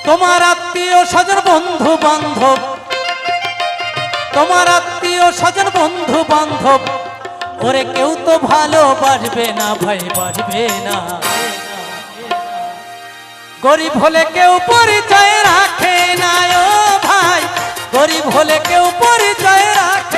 তোমার আত্মীয় স্বজন বন্ধু বান্ধব, তোমার আত্মীয় স্বজন বন্ধু বান্ধব, ওরে কেউ তো ভালোবাসবে না ভাই, বাসবে না। গরিব হলে কেউ পরিচয় রাখে না ও ভাই, গরিব হলে কেউ পরিচয় রাখে